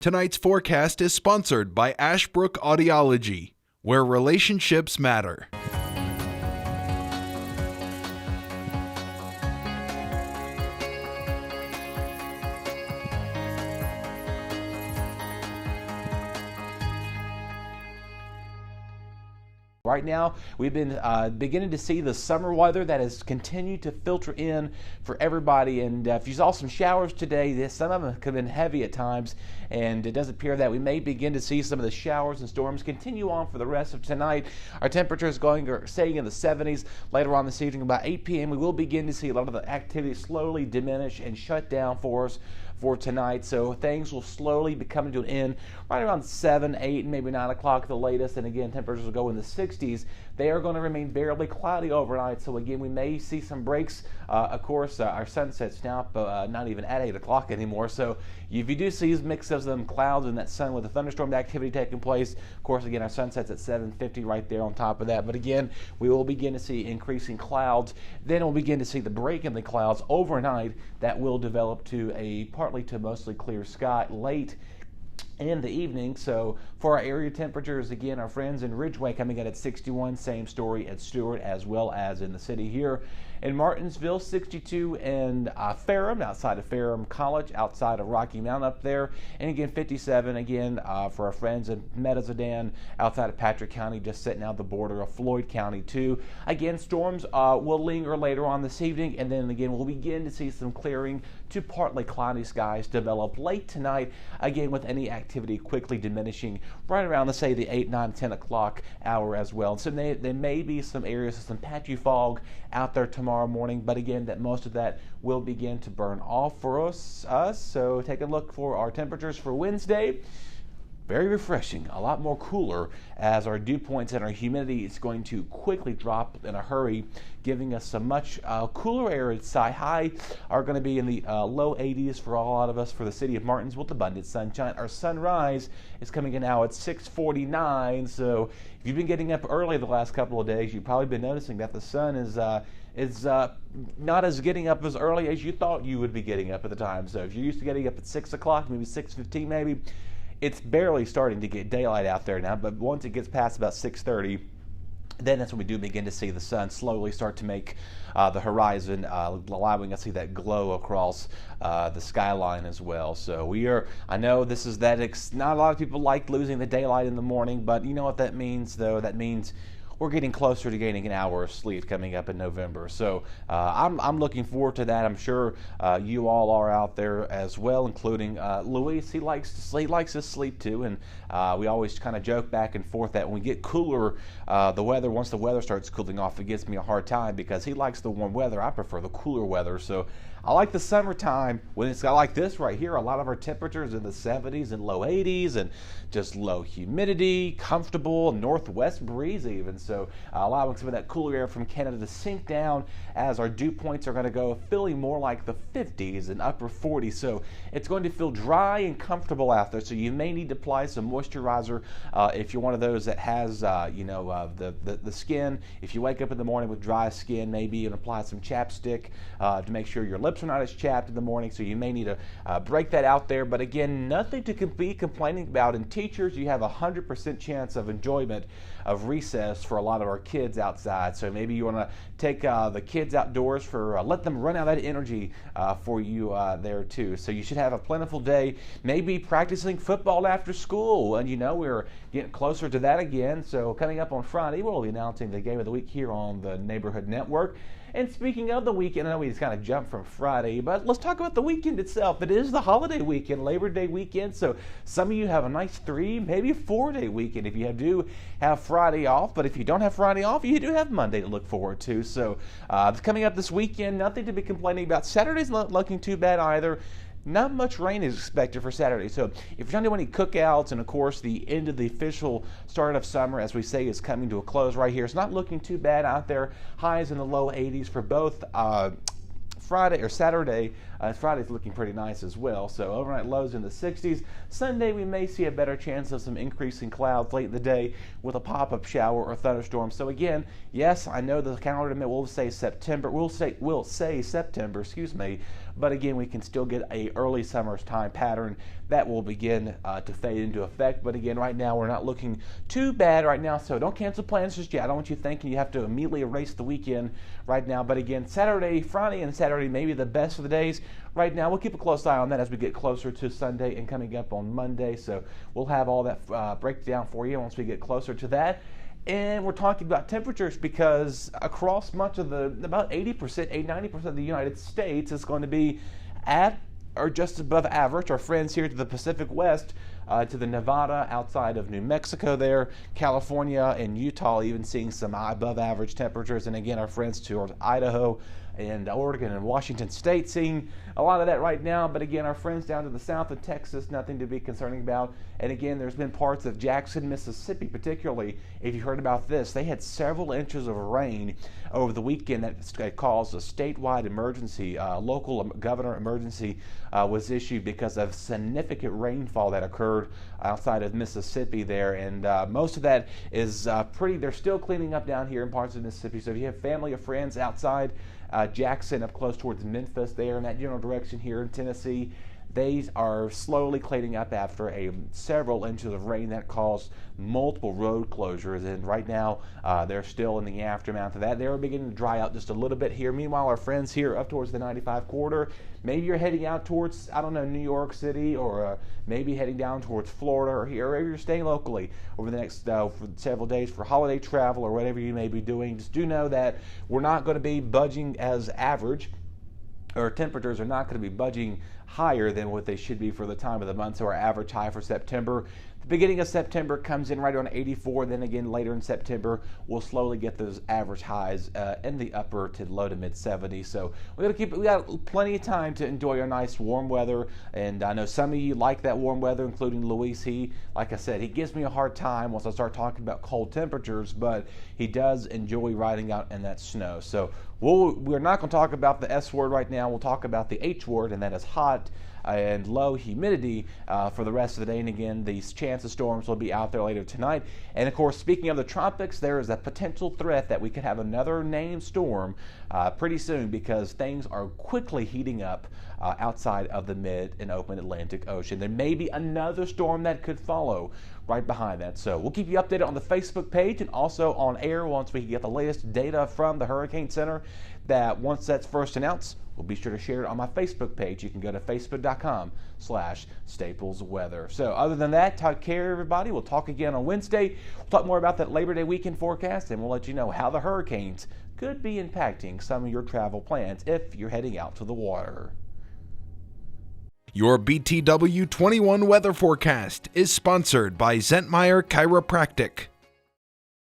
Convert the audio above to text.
Tonight's forecast is sponsored by Ashbrook Audiology, where relationships matter. Right now, we've been beginning to see the summer weather that has continued to filter in for everybody. And if you saw some showers today, some of them have been heavy at times, and it does appear that we may begin to see some of the showers and storms continue on for the rest of tonight. Our temperature is staying in the 70s. Later on this evening, about 8 p.m., we will begin to see a lot of the activity slowly diminish and shut down for us for tonight. So things will slowly be coming to an end right around 7, 8, and maybe 9 o'clock the latest. And again, temperatures will go in the 60s. They are going to remain variably cloudy overnight. So again, we may see some breaks. Of course, our sunset's now not even at 8 o'clock anymore. So if you do see mix of them clouds and that sun with the thunderstorm activity taking place, of course, again, our sunset's at 7:50 right there on top of that. But again, we will begin to see increasing clouds. Then we'll begin to see the break in the clouds overnight that will develop to a partly to mostly clear sky late in the evening. So for our area temperatures, again, our friends in Ridgeway coming in at 61, same story at Stewart as well as in the city here. In Martinsville, 62 in Ferrum, outside of Ferrum College, outside of Rocky Mount up there. And again, 57 again for our friends in Metazodan, outside of Patrick County, just sitting out the border of Floyd County too. Again, storms will linger later on this evening, and then again, we'll begin to see some clearing to partly cloudy skies develop late tonight, again with any activity quickly diminishing right around, let's say, the 8, 9, 10 o'clock hour as well. So there may be some areas of some patchy fog out there tomorrow morning, but again, that most of that will begin to burn off for us. So take a look for our temperatures for Wednesday. Very refreshing, a lot more cooler as our dew points and our humidity is going to quickly drop in a hurry, giving us some much cooler air. High are going to be in the low 80s for a lot of us for the city of Martinsville with abundant sunshine. Our sunrise is coming in now at 6:49. So if you've been getting up early the last couple of days, you've probably been noticing that the sun is not as getting up as early as you thought you would be getting up at the time. So if you're used to getting up at 6 o'clock, maybe 6:15 maybe, it's barely starting to get daylight out there now, but once it gets past about 6:30, then that's when we do begin to see the sun slowly start to make the horizon, allowing us to see that glow across the skyline as well. So I know this is not a lot of people like losing the daylight in the morning, but you know what that means, though? That means we're getting closer to gaining an hour of sleep coming up in November. So I'm looking forward to that. I'm sure you all are out there as well, including Luis. He likes to sleep too, and we always kind of joke back and forth that when we get cooler, once the weather starts cooling off, it gives me a hard time because he likes the warm weather. I prefer the cooler weather. So I like the summertime when it's got like this right here. A lot of our temperatures in the 70s and low 80s and just low humidity, comfortable, northwest breeze even. So allowing some of that cooler air from Canada to sink down as our dew points are going to go feeling more like the 50s and upper 40s. So it's going to feel dry and comfortable out there. So you may need to apply some moisturizer if you're one of those that has, the skin. If you wake up in the morning with dry skin, maybe you can apply some chapstick to make sure your lips are not as chapped in the morning. So you may need to break that out there. But again, nothing to be complaining about. And teachers, you have 100% chance of enjoyment of recess for a lot of our kids outside. So maybe you want to take the kids outdoors let them run out that energy for you there too. So you should have a plentiful day, maybe practicing football after school. And we're getting closer to that again. So coming up on Friday, we'll be announcing the game of the week here on the Neighborhood Network. And speaking of the weekend, I know we just kind of jumped from Friday, but let's talk about the weekend itself. It is the holiday weekend, Labor Day weekend, so some of you have a nice 3, maybe 4-day weekend if you do have Friday off. But if you don't have Friday off, you do have Monday to look forward to. So coming up this weekend, nothing to be complaining about. Saturday's not looking too bad either. Not much rain is expected for Saturday. So if you're trying to do any cookouts, and of course the end of the official start of summer, as we say, is coming to a close right here. It's not looking too bad out there. Highs in the low 80s for both Friday or Saturday. Friday's looking pretty nice as well. So overnight lows in the 60s. Sunday we may see a better chance of some increasing clouds late in the day with a pop-up shower or thunderstorm. So again, yes, I know the calendar will say September. We'll say September, but again, we can still get a early summertime pattern that will begin to fade into effect. But again, right now we're not looking too bad right now, so don't cancel plans just yet. I don't want you thinking you have to immediately erase the weekend right now. But again, Friday and Saturday may be the best of the days right now. We'll keep a close eye on that as we get closer to Sunday and coming up on Monday. So we'll have all that breakdown for you once we get closer to that. And we're talking about temperatures because across much of about 80%, 90% of the United States is going to be at or just above average. Our friends here to the Pacific West, to the Nevada, outside of New Mexico there, California and Utah, even seeing some above average temperatures. And again, our friends towards Idaho and Oregon and Washington State seeing a lot of that right now. But again, our friends down to the south of Texas, nothing to be concerning about. And again, there's been parts of Jackson, Mississippi, particularly, if you heard about this, they had several inches of rain over the weekend that caused a statewide emergency. Local governor emergency was issued because of significant rainfall that occurred outside of Mississippi there. And most of that is they're still cleaning up down here in parts of Mississippi. So if you have family or friends outside Jackson, up close towards Memphis there in that general direction here in Tennessee, they are slowly cleaning up after several inches of rain that caused multiple road closures. And right now, they're still in the aftermath of that. They're beginning to dry out just a little bit here. Meanwhile, our friends here up towards the 95 corridor, maybe you're heading out towards, New York City, or maybe heading down towards Florida, or here, or you're staying locally over the next for several days for holiday travel or whatever you may be doing. Just do know that we're not going to be budging as average. Our temperatures are not going to be budging higher than what they should be for the time of the month. So our average high for September, the beginning of September, comes in right around 84. Then again, later in September, we'll slowly get those average highs in the upper to low to mid 70s. So we got plenty of time to enjoy our nice warm weather. And I know some of you like that warm weather, including Luis. Like I said, he gives me a hard time once I start talking about cold temperatures, but he does enjoy riding out in that snow. So we're not going to talk about the S word right now. We'll talk about the H word, and that is hot and low humidity for the rest of the day. And again, these chance of storms will be out there later tonight. And of course, speaking of the tropics, there is a potential threat that we could have another named storm pretty soon, because things are quickly heating up outside of the mid and open Atlantic Ocean. There may be another storm that could follow right behind that. So we'll keep you updated on the Facebook page and also on air once we get the latest data from the Hurricane Center. That once that's first announced, we'll be sure to share it on my Facebook page. You can go to facebook.com/staplesweather. So other than that, take care, everybody. We'll talk again on Wednesday. We'll talk more about that Labor Day weekend forecast, and we'll let you know how the hurricanes could be impacting some of your travel plans if you're heading out to the water. Your BTW21 weather forecast is sponsored by Zentmeyer Chiropractic.